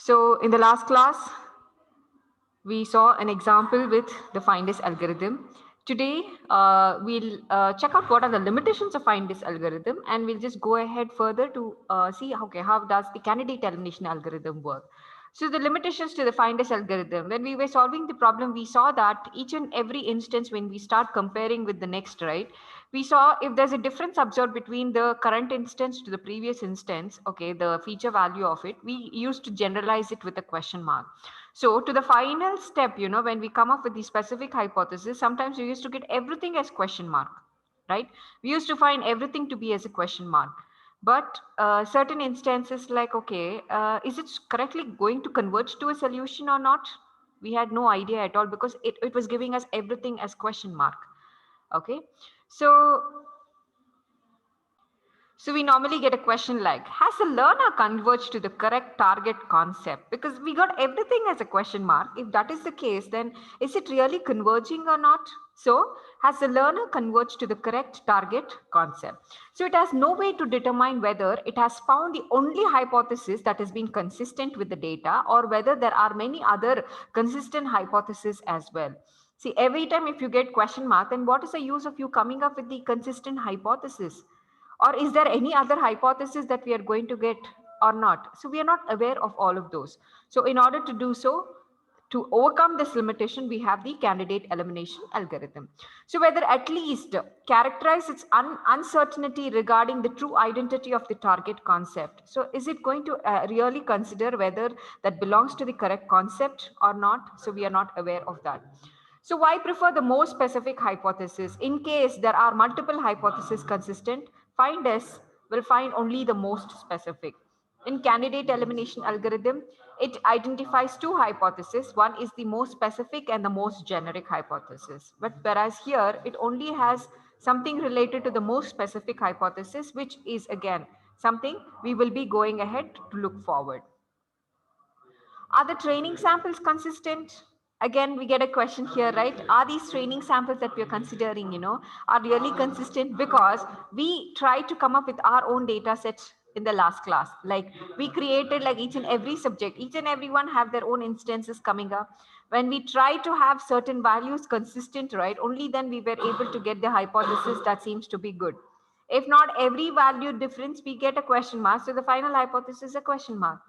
So in the last class, we saw an example with the find this algorithm. Today, we'll check out what are the limitations of find this algorithm, and we'll just go ahead further to see okay, how does the candidate elimination algorithm work. So the limitations to the find this algorithm, when we were solving the problem, we saw that each and every instance, when we start comparing with the next, right, we saw if there's a difference observed between the current instance to the previous instance, okay, the feature value of it, we used to generalize it with a question mark. So to the final step, when we come up with the specific hypothesis, sometimes we used to get everything as question mark, right? We used to find everything to be as a question mark. But certain instances like, okay, is it correctly going to converge to a solution or not? We had no idea at all because it was giving us everything as question mark. Okay. So we normally get a question like, has the learner converged to the correct target concept? Because we got everything as a question mark. If that is the case, then is it really converging or not? So has the learner converged to the correct target concept? So it has no way to determine whether it has found the only hypothesis that has been consistent with the data or whether there are many other consistent hypotheses as well. See, every time if you get question mark, then what is the use of you coming up with the consistent hypothesis? Or is there any other hypothesis that we are going to get or not? So we are not aware of all of those. So in order to do so, to overcome this limitation, we have the candidate elimination algorithm. So whether at least characterize its uncertainty regarding the true identity of the target concept. So is it going to really consider whether that belongs to the correct concept or not? So we are not aware of that. So why prefer the more specific hypothesis? In case there are multiple hypotheses consistent, find S will find only the most specific. In candidate elimination algorithm, it identifies two hypotheses. One is the most specific and the most generic hypothesis. But whereas here, it only has something related to the most specific hypothesis, which is again something we will be going ahead to look forward. Are the training samples consistent? Again, we get a question here, right? Are these training samples that we are considering, are really consistent? Because we try to come up with our own data sets in the last class. Like we created like each and every subject, each and everyone have their own instances coming up. When we try to have certain values consistent, right? Only then we were able to get the hypothesis that seems to be good. If not every value difference, we get a question mark. So the final hypothesis is a question mark,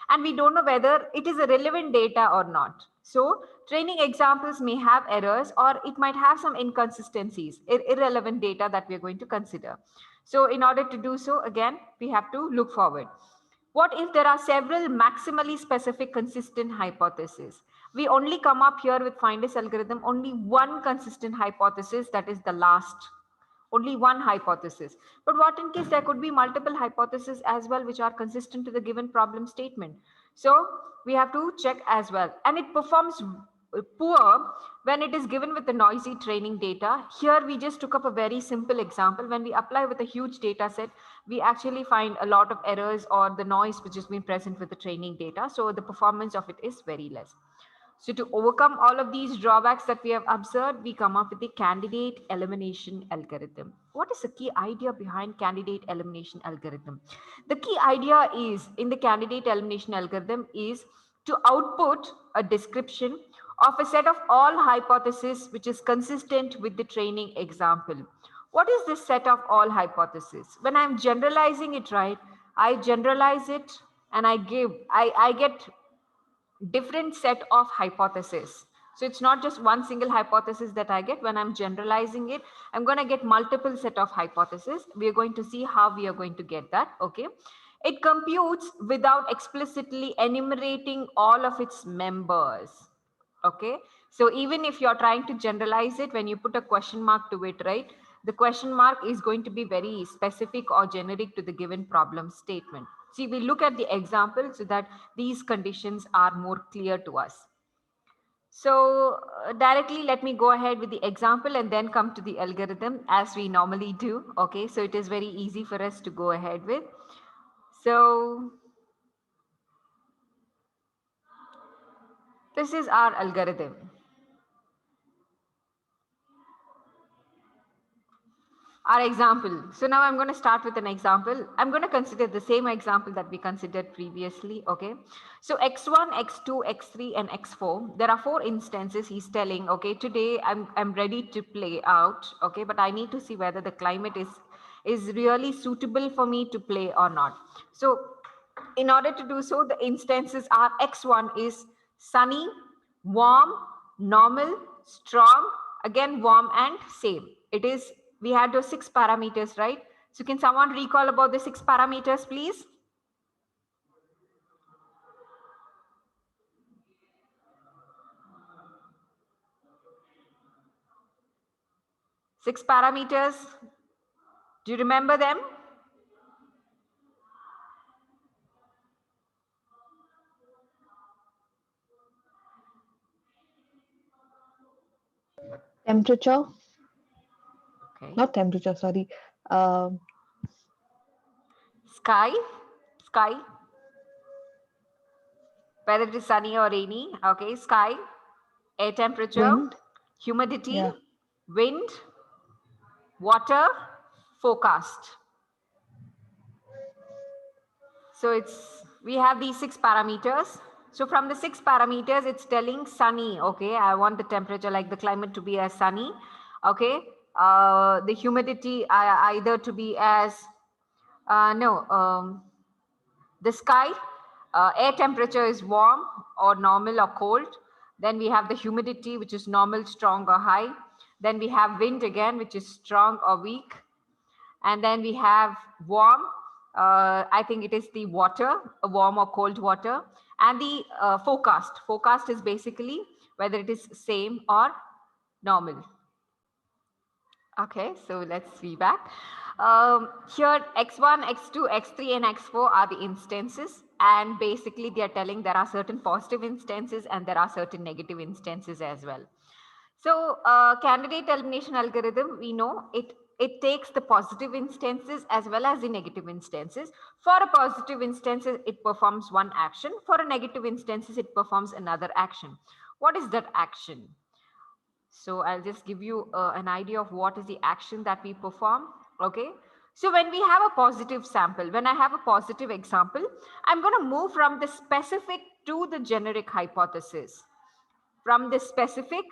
and we don't know whether it is a relevant data or not. So training examples may have errors or it might have some inconsistencies, irrelevant data that we're going to consider. So in order to do so, again, we have to look forward. What if there are several maximally specific consistent hypotheses? We only come up here with find this algorithm, only one consistent hypothesis, that is the last, only one hypothesis. But what in case there could be multiple hypotheses as well which are consistent to the given problem statement? So we have to check as well, and it performs poor when it is given with the noisy training data. Here we just took up a very simple example. When we apply with a huge data set, we actually find a lot of errors or the noise which has been present with the training data, so the performance of it is very less. So to overcome all of these drawbacks that we have observed, we come up with the candidate elimination algorithm. What is the key idea behind candidate elimination algorithm? The key idea is in the candidate elimination algorithm is to output a description of a set of all hypotheses which is consistent with the training example. What is this set of all hypotheses? When I'm generalizing it, right, I generalize it and I get different set of hypotheses. So it's not just one single hypothesis that I get. When I'm generalizing it, I'm going to get multiple set of hypotheses. We are going to see how we are going to get that. Okay. It computes without explicitly enumerating all of its members. Okay. So even if you're trying to generalize it, when you put a question mark to it, right, the question mark is going to be very specific or generic to the given problem statement. See, we look at the example so that these conditions are more clear to us. So directly, let me go ahead with the example and then come to the algorithm as we normally do. Okay, so it is very easy for us to go ahead with. So this is our algorithm. our example. So now I'm going to start with an example. I'm going to consider the same example that we considered previously. Okay. So x1, x2, x3, and x4. There are 4 instances. He's telling, okay, today I'm ready to play out. Okay. But I need to see whether the climate is really suitable for me to play or not. So in order to do so, the instances are x1 is sunny, warm, normal, strong, again warm and same. It is, we had those 6 parameters, right? So can someone recall about the 6 parameters, please? Six parameters. Do you remember them? Temperature. Okay. Not temperature, sorry. Sky. Sky. Whether it is sunny or rainy. Okay. Sky. Air temperature. Wind. Humidity. Yeah. Wind. Water. Forecast. So we have these 6 parameters. So from the 6 parameters, it's telling sunny. Okay, I want the temperature, like the climate, to be as sunny. Okay, the humidity either to be as no, the sky, air temperature is warm or normal or cold. Then we have the humidity, which is normal, strong or high. Then we have wind again, which is strong or weak. And then we have warm. I think it is the water, warm or cold water. And the forecast. Forecast is basically whether it is same or normal. Okay, so let's see back. Here, x1, x2, x3, and x4 are the instances. And basically, they are telling there are certain positive instances and there are certain negative instances as well. So candidate elimination algorithm, we know it takes the positive instances as well as the negative instances. For a positive instances, it performs one action. For a negative instances, it performs another action. What is that action? So I'll just give you an idea of what is the action that we perform. Okay. So when we have a positive sample, when I have a positive example, I'm going to move from the specific to the generic hypothesis. From the specific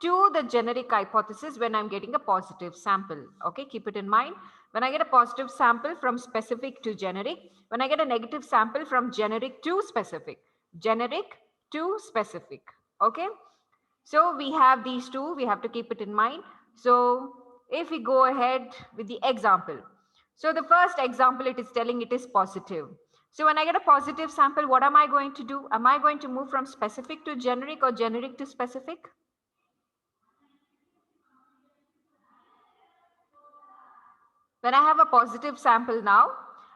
to the generic hypothesis when I'm getting a positive sample. Okay, keep it in mind. When I get a positive sample from specific to generic, when I get a negative sample from generic to specific, generic to specific. Okay, so we have these two, we have to keep it in mind. So if we go ahead with the example, so the first example, it is telling it is positive. So when I get a positive sample, what am I going to do? Am I going to move from specific to generic or generic to specific? When I have a positive sample now,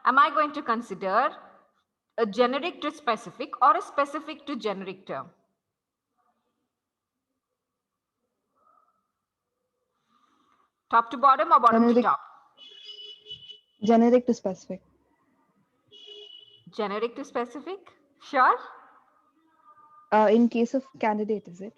am I going to consider a generic to specific or a specific to generic term? Top to bottom or bottom to Generic. top? Generic to specific. Generic to specific? Sure. In case of candidate, is it?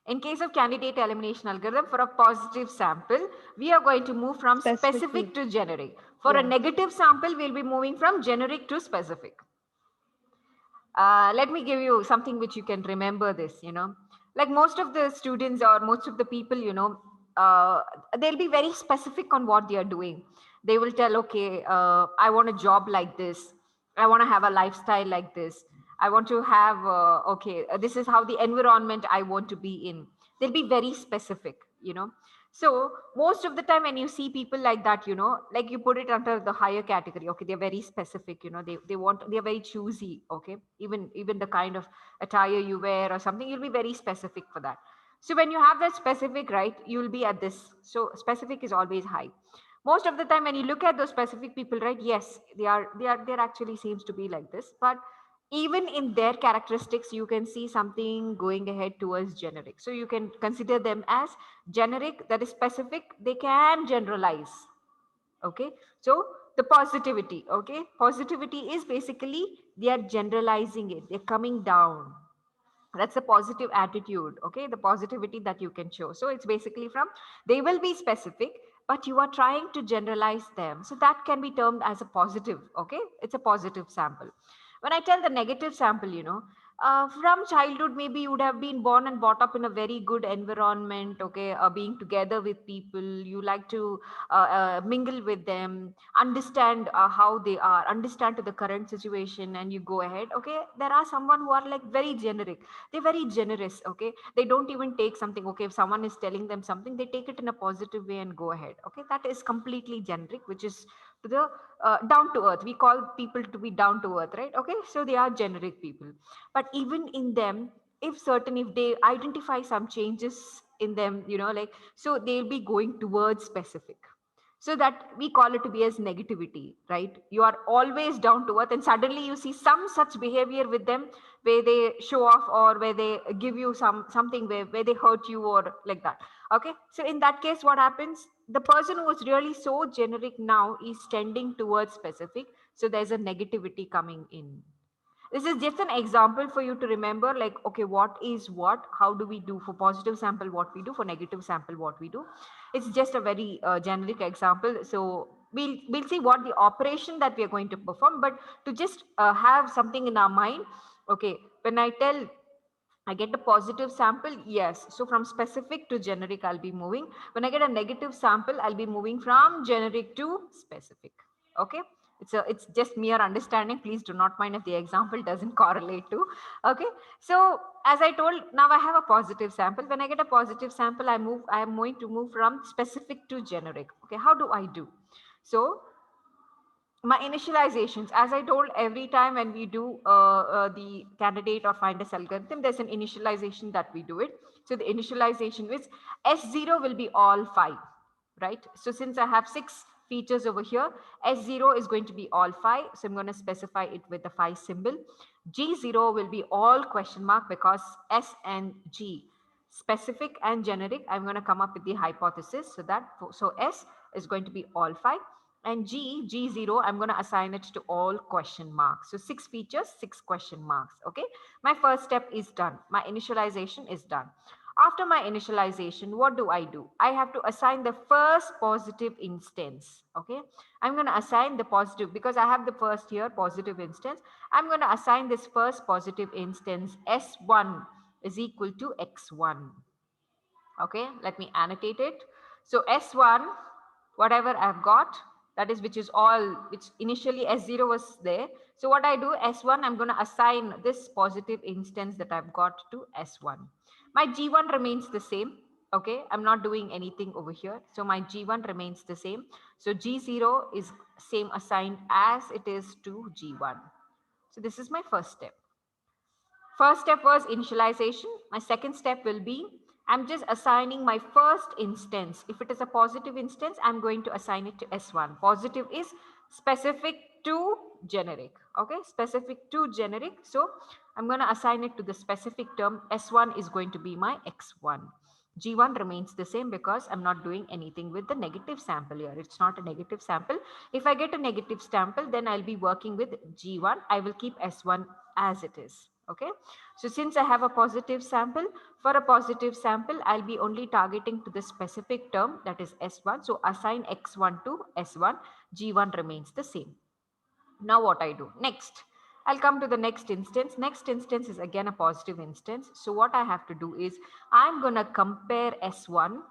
In case of candidate elimination algorithm, for a positive sample, we are going to move from specific to generic. For a negative sample, we'll be moving from generic to specific. Let me give you something which you can remember this, like most of the students or most of the people, they'll be very specific on what they are doing. They will tell, okay, I want a job like this. I want to have a lifestyle like this. I want to have, okay, this is how the environment I want to be in. They'll be very specific. So most of the time when you see people like that, like you put it under the higher category. Okay, they're very specific. They're very choosy. Okay, even the kind of attire you wear or something, you'll be very specific for that. So when you have that specific, right, you'll be at this. So specific is always high. Most of the time when you look at those specific people, right, yes, they're actually seems to be like this, but even in their characteristics you can see something going ahead towards generic. So you can consider them as generic, that is specific, they can generalize. Okay, so the positivity, okay, positivity is basically they are generalizing it, they're coming down. That's a positive attitude. Okay, the positivity that you can show. So it's basically from, they will be specific, but you are trying to generalize them. So that can be termed as a positive. Okay, it's a positive sample. When I tell the negative sample, from childhood, maybe you would have been born and brought up in a very good environment. Okay, being together with people, you like to mingle with them, understand how they are, understand to the current situation, and you go ahead. Okay, there are someone who are like very generic, they're very generous. Okay, they don't even take something. Okay, if someone is telling them something, they take it in a positive way and go ahead. Okay, that is completely generic, which is to the down to earth. We call people to be down to earth, right? Okay, so they are generic people. But even in them, if they identify some changes in them, like, so they'll be going towards specific. So that we call it to be as negativity, right? You are always down to earth, and suddenly you see some such behavior with them, where they show off, or where they give you something where they hurt you, or like that. Okay, so in that case, what happens, the person who was really so generic now is tending towards specific. So there's a negativity coming in. This is just an example for you to remember, like, okay, what is what, how do we do for positive sample, what we do for negative sample, what we do. It's just a very generic example. So we'll see what the operation that we are going to perform, but to just have something in our mind. Okay, when I tell I get a positive sample, yes. So from specific to generic, I'll be moving. When I get a negative sample, I'll be moving from generic to specific. Okay. It's just mere understanding. Please do not mind if the example doesn't correlate to. Okay. So as I told, now I have a positive sample. When I get a positive sample, I am going to move from specific to generic. Okay. How do I do? So my initializations, as I told, every time when we do the candidate or find a algorithm, there's an initialization that we do it. So the initialization is S0 will be all 5, right? So since I have 6 features over here, S0 is going to be all 5. So I'm going to specify it with the 5 symbol. G0 will be all question mark, because S and G, specific and generic, I'm going to come up with the hypothesis. So S is going to be all 5. And G0, I'm going to assign it to all question marks. So 6 features, 6 question marks. Okay. My first step is done. My initialization is done. After my initialization, what do? I have to assign the first positive instance. Okay. I'm going to assign the positive, because I have the first here positive instance. I'm going to assign this first positive instance S1 is equal to X1. Okay. Let me annotate it. So S1, whatever I've got, that is, which initially S0 was there. So what I do, S1, I'm going to assign this positive instance that I've got to S1. My G1 remains the same. Okay, I'm not doing anything over here. So my G1 remains the same. So G0 is same assigned as it is to G1. So this is my first step. First step was initialization. My second step will be, I'm just assigning my first instance. If it is a positive instance, I'm going to assign it to S1. Positive is specific to generic. Okay, specific to generic. So I'm going to assign it to the specific term. S1 is going to be my X1. G1 remains the same, because I'm not doing anything with the negative sample here. It's not a negative sample. If I get a negative sample, then I'll be working with G1. I will keep S1 as it is. Okay. So since I have a positive sample, for a positive sample, I'll be only targeting to the specific term, that is S1. So assign X1 to S1, G1 remains the same. Now what I do next, I'll come to the next instance. Next instance is again a positive instance. So what I have to do is, I'm going to compare S1,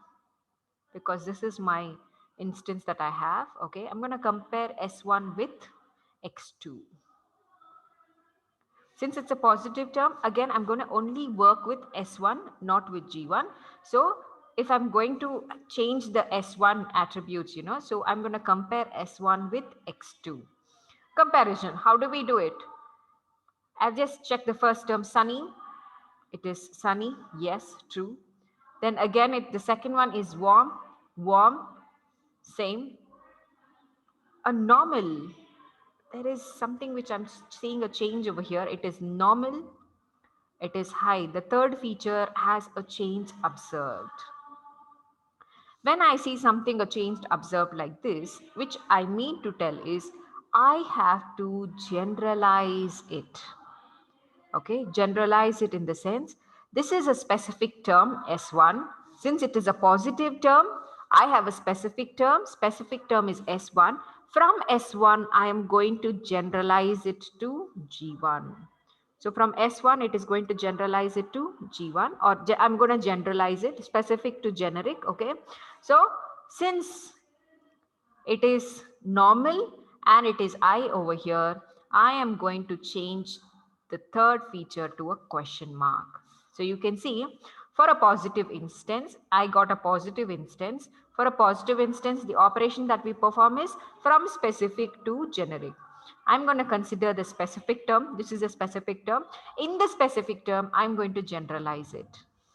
because this is my instance that I have. Okay. I'm going to compare S1 with X2. Since it's a positive term, again, I'm going to only work with S1, not with G1. So if I'm going to change the S1 attributes, so I'm going to compare S1 with X2. Comparison, how do we do it? I've just checked the first term, sunny. It is sunny. Yes, true. Then again, the second one is warm. Warm, same. A normal. There is something which I'm seeing a change over here. It is normal. It is high. The third feature has a change observed. When I see something a change observed like this, which I mean to tell is, I have to generalize it. Okay, generalize it in the sense, this is a specific term S1. Since it is a positive term, I have a specific term. Specific term is S1. From S1, I am going to generalize it to G1. So from S1, it is going to generalize it to G1, or I'm going to generalize it specific to generic. Okay. So since it is normal and it is I over here, I am going to change the third feature to a question mark. So you can see for a positive instance, I got a positive instance. For a positive instance, the operation that we perform is from specific to generic. I'm going to consider the specific term. This is a specific term. In the specific term, I'm going to generalize it.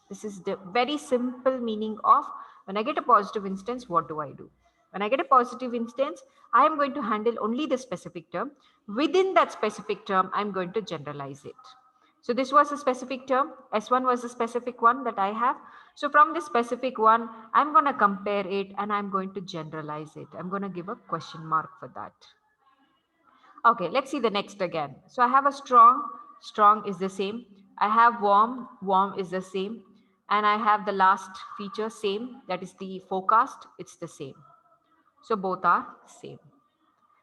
This is the very simple meaning of when I get a positive instance, what do I do? When I get a positive instance, I am going to handle only the specific term. Within that specific term, I'm going to generalize it. So this was a specific term. S1 was a specific one that I have. So from this specific one, I'm going to compare it and I'm going to generalize it. I'm going to give a question mark for that. Okay, let's see the next again. So I have a strong, strong is the same. I have warm, warm is the same. And I have the last feature same, that is the forecast, it's the same. So both are same.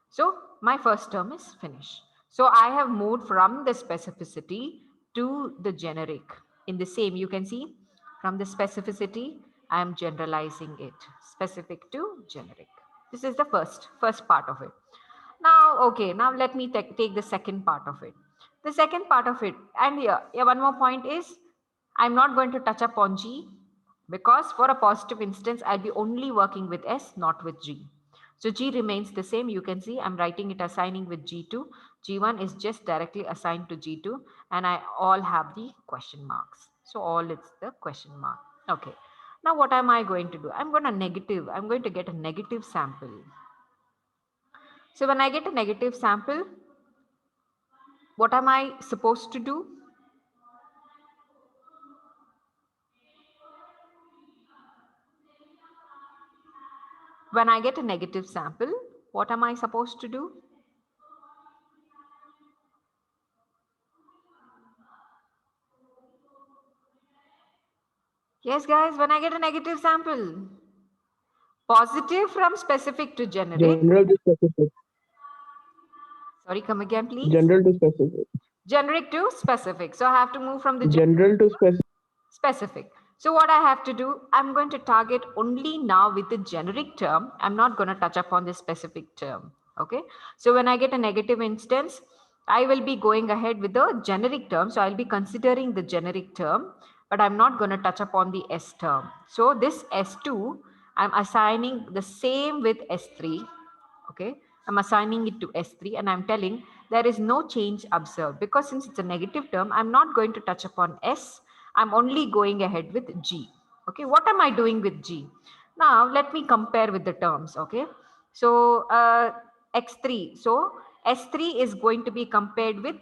So my first term is finished. So I have moved from the specificity to the generic. In the same, you can see from the specificity, I am generalizing it, specific to generic. This is the first part of it. Now, okay, now let me take the second part of it. The second part of it, and here, one more point is, I'm not going to touch upon G because for a positive instance, I'll be only working with S, not with G. So G remains the same. You can see I'm writing it assigning with G2. G1 is just directly assigned to G2 and I all have the question marks. So all it's the question mark. Okay. Now what am I going to do? I'm going to get a negative sample. So when I get a negative sample, what am I supposed to do? When I get a negative sample, what am I supposed to do? Yes, guys, when I get a negative sample, positive from specific to generic. General to specific. Sorry, come again, please. General to specific. Generic to specific. So I have to move from the General to specific. So what I have to do, I'm going to target only now with the generic term. I'm not going to touch upon the specific term. Okay. So when I get a negative instance, I will be going ahead with the generic term. So I'll be considering the generic term, but I'm not going to touch upon the S term. So this S2, I'm assigning the same with S3. Okay. I'm assigning it to S3 and I'm telling there is no change observed because since it's a negative term, I'm not going to touch upon S. I'm only going ahead with G. Okay, what am I doing with G? Now, let me compare with the terms. Okay, so X3. So S3 is going to be compared with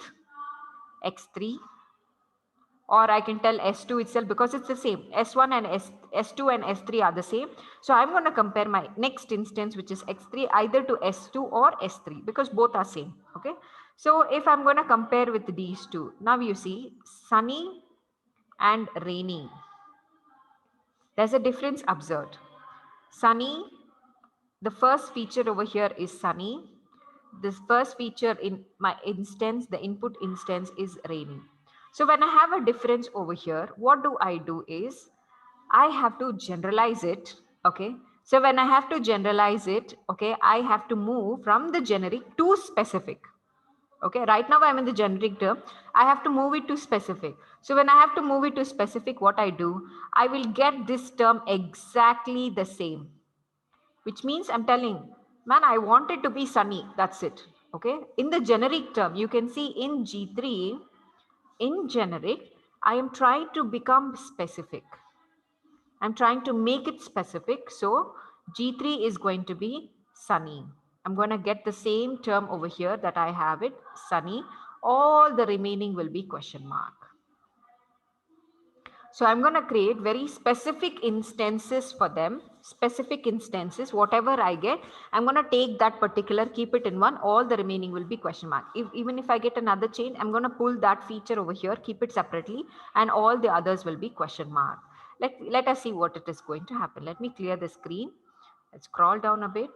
X3, or I can tell S2 itself because it's the same. S1 and S2 and S3 are the same. So I'm going to compare my next instance, which is X3, either to S2 or S3 because both are same. Okay. So if I'm going to compare with these two, now you see sunny and rainy. There's a difference observed. Sunny, the first feature over here is sunny. This first feature in my instance, the input instance is rainy. So when I have a difference over here, what do I do is I have to generalize it. Okay. So when I have to generalize it, okay, I have to move from the generic to specific. Okay, right now I'm in the generic term. I have to move it to specific. So when I have to move it to specific, what I do, I will get this term exactly the same, which means I'm telling, man, I want it to be sunny. That's it. Okay. In the generic term, you can see in G3, in generic, I am trying to become specific. I'm trying to make it specific. So G3 is going to be sunny. I'm going to get the same term over here that I have it, sunny. All the remaining will be question mark. So I'm going to create very specific instances for them, specific instances, whatever I get, I'm going to take that particular, keep it in one, all the remaining will be question mark. Even if I get another chain, I'm going to pull that feature over here, keep it separately, and all the others will be question mark. Let us see what it is going to happen. Let me clear the screen. Let's scroll down a bit.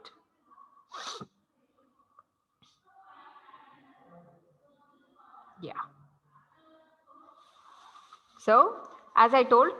Yeah. So as I told,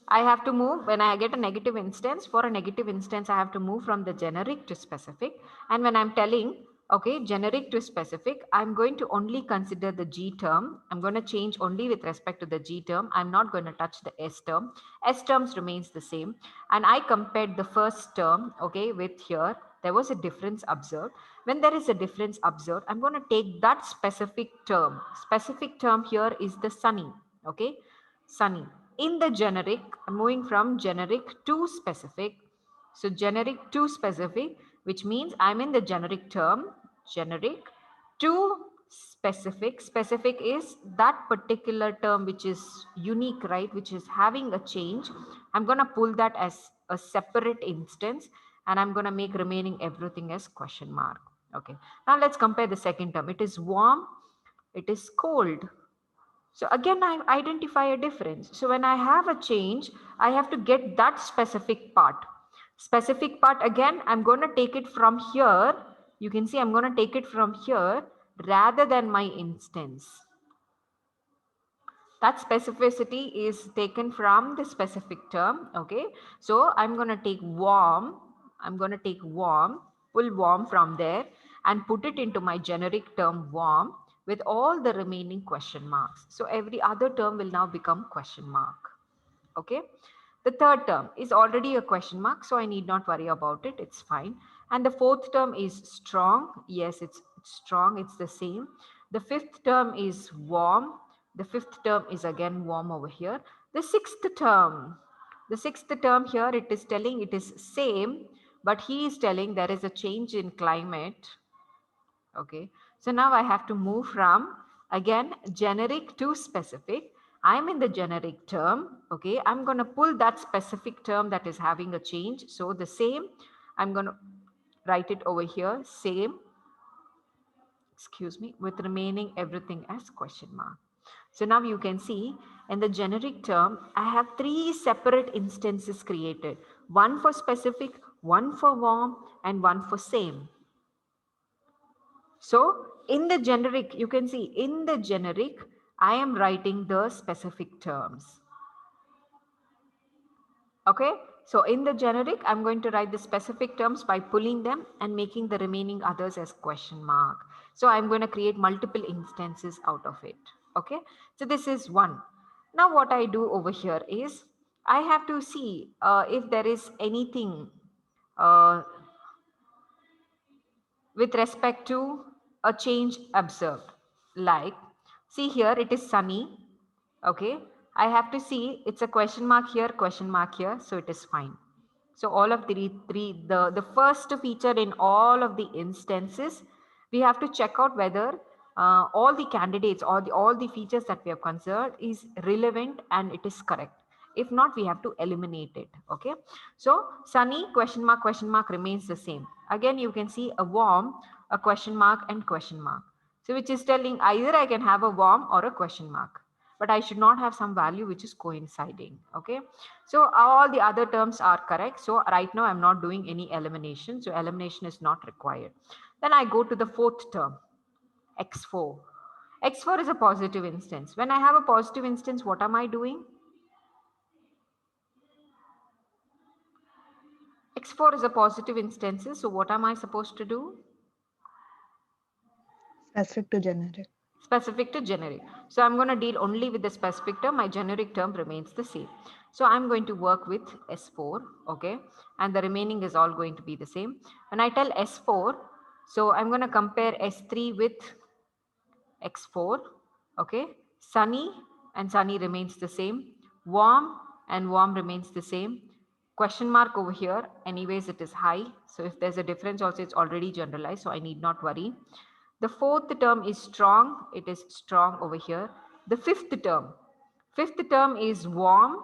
I have to move when I get a negative instance. For a negative instance, I have to move from the generic to specific. And when I'm telling, okay, generic to specific, I'm going to only consider the G term. I'm going to change only with respect to the G term. I'm not going to touch the S term. S terms remains the same. And I compared the first term, okay, with here. There was a difference observed. When there is a difference observed, I'm going to take that specific term. Specific term here is the sunny, okay? Sunny. In the generic, moving from generic to specific. So generic to specific, which means I'm in the generic term, generic to specific. Specific is that particular term which is unique, right? Which is having a change. I'm going to pull that as a separate instance and I'm going to make remaining everything as question mark. Okay. Now let's compare the second term. It is warm. It is cold. So again, I identify a difference. So when I have a change, I have to get that specific part. Specific part, again, I'm going to take it from here. You can see I'm going to take it from here rather than my instance. That specificity is taken from the specific term. Okay. So I'm going to take warm. I'm going to take warm, pull warm from there and put it into my generic term warm with all the remaining question marks. So every other term will now become question mark. Okay. The third term is already a question mark, so I need not worry about it. It's fine. And the fourth term is strong. Yes, it's strong. It's the same. The fifth term is warm. The fifth term is again warm over here. The sixth term here, it is telling it is same, but he is telling there is a change in climate. Okay. So now I have to move from again generic to specific. I'm in the generic term. Okay. I'm going to pull that specific term that is having a change. So the same, I'm going to write it over here. Same, excuse me, with remaining everything as question mark. So now you can see in the generic term, I have three separate instances created. One for specific, one for warm, and one for same. So in the generic, you can see in the generic, I am writing the specific terms. Okay. So in the generic, I'm going to write the specific terms by pulling them and making the remaining others as question mark. So I'm going to create multiple instances out of it. Okay. So this is one. Now what I do over here is I have to see if there is anything uh, with respect to a change observed. Like, see here, it is sunny. Okay. I have to see it's a question mark here, so it is fine. So all of the first feature in all of the instances, we have to check out whether all the candidates or all the features that we have considered is relevant and it is correct. If not, we have to eliminate it. Okay. So sunny, question mark remains the same. Again, you can see a warm, a question mark and question mark. So which is telling either I can have a warm or a question mark, but I should not have some value which is coinciding. Okay. So all the other terms are correct. So right now I'm not doing any elimination. So elimination is not required. Then I go to the fourth term, X4. X4 is a positive instance. When I have a positive instance, what am I doing? X4 is a positive instance. So what am I supposed to do? Specific to generic. Specific to generic. So I'm going to deal only with the specific term. My generic term remains the same. So I'm going to work with S4. Okay. And the remaining is all going to be the same. When I tell S4, so I'm going to compare S3 with X4. Okay. Sunny and sunny remains the same. Warm and warm remains the same. Question mark over here. Anyways, it is high. So if there's a difference also, it's already generalized. So I need not worry. The fourth term is strong. It is strong over here. The fifth term is warm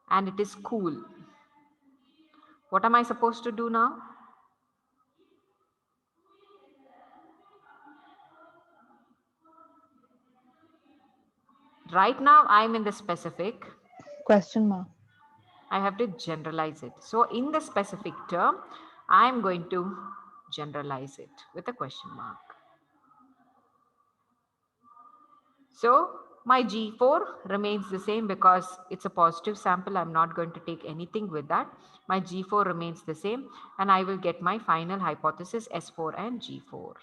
and it is cool. What am I supposed to do now? Right now I'm in the specific. Question mark. I have to generalize it. So in the specific term, I'm going to generalize it with a question mark. So my G4 remains the same because it's a positive sample. I'm not going to take anything with that. My G4 remains the same and I will get my final hypothesis S4 and G4.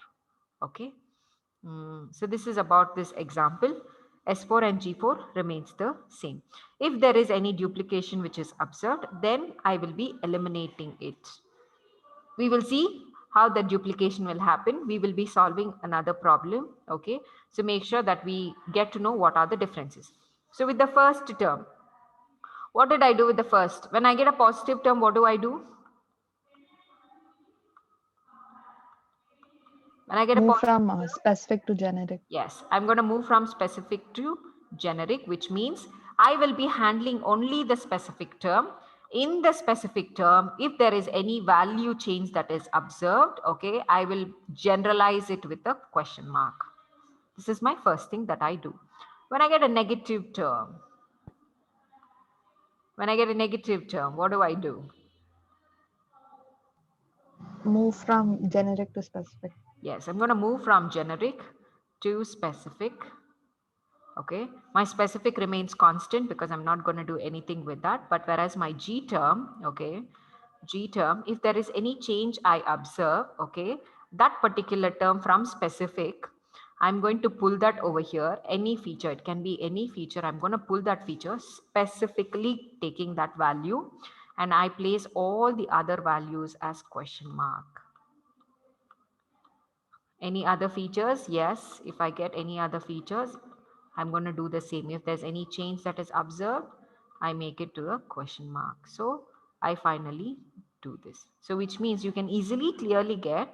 Okay. So this is about this example. S4 and G4 remains the same. If there is any duplication which is observed, then I will be eliminating it. We will see how the duplication will happen. We will be solving another problem. Okay. So make sure that we get to know what are the differences. So with the first term, what did I do with the first? When I get a positive term, what do I do? When I get Move a positive from term, specific to generic. yes, I'm going to move from specific to generic, which means I will be handling only the specific term. In the specific term, if there is any value change that is observed, okay, I will generalize it with a question mark. This is my first thing that I do. When I get a negative term, what do I do? Move from generic to specific. Yes, I'm going to move from generic to specific. Okay, my specific remains constant because I'm not going to do anything with that. But whereas my G term, okay, G term, if there is any change I observe, okay, that particular term from specific, I'm going to pull that over here. Any feature, it can be any feature. I'm going to pull that feature, specifically taking that value, and I place all the other values as question mark. Any other features? Yes, if I get any other features, I'm going to do the same. If there's any change that is observed, I make it to a question mark. So I finally do this. So which means you can easily clearly get.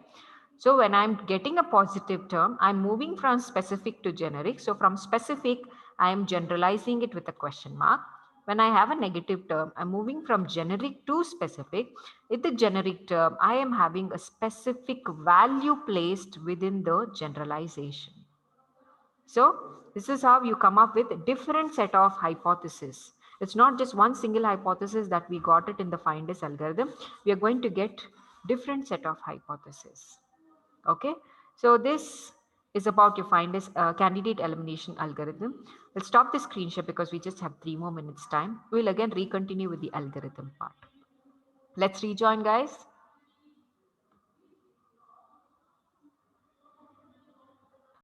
So when I'm getting a positive term, I'm moving from specific to generic. So from specific, I am generalizing it with a question mark. When I have a negative term, I'm moving from generic to specific. With the generic term, I am having a specific value placed within the generalization. So this is how you come up with a different set of hypotheses. It's not just one single hypothesis that we got it in the FIND-IS algorithm. We are going to get different set of hypotheses. Okay. So this is about your FIND-IS candidate elimination algorithm. We'll stop the screen share because we just have 3 more minutes time. We'll again recontinue with the algorithm part. Let's rejoin, guys.